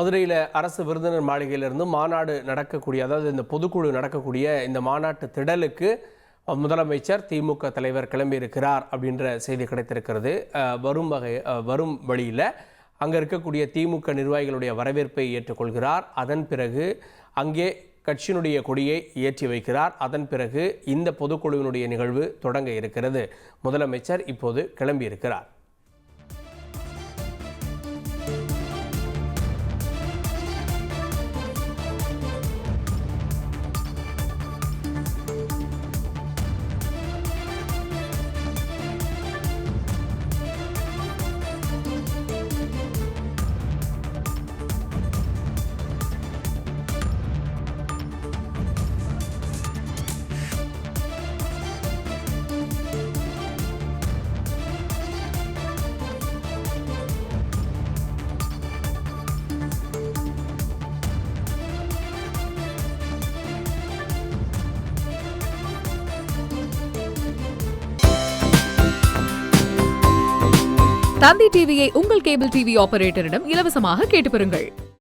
மதுரையில் அரசு விருந்தினர் மாளிகையிலிருந்து மாநாடு நடக்கக்கூடிய, அதாவது இந்த பொதுக்குழு நடக்கக்கூடிய இந்த மாநாட்டு திடலுக்கு முதலமைச்சர் திமுக தலைவர் கிளம்பியிருக்கிறார் அப்படின்ற செய்தி கிடைத்திருக்கிறது. வரும் வழியில் அங்கே இருக்கக்கூடிய திமுக நிர்வாகிகளுடைய வரவேற்பை ஏற்றுக்கொள்கிறார். அதன் பிறகு அங்கே கட்சியினுடைய கொடியை ஏற்றி வைக்கிறார். அதன் பிறகு இந்த பொதுக்குழுவினுடைய நிகழ்வு தொடங்க இருக்கிறது. முதலமைச்சர் இப்போது கிளம்பியிருக்கிறார். தந்தி டிவியை உங்கள் கேபிள் டிவி ஆபரேட்டரிடம் இலவசமாக கேட்டு பெறுங்கள்.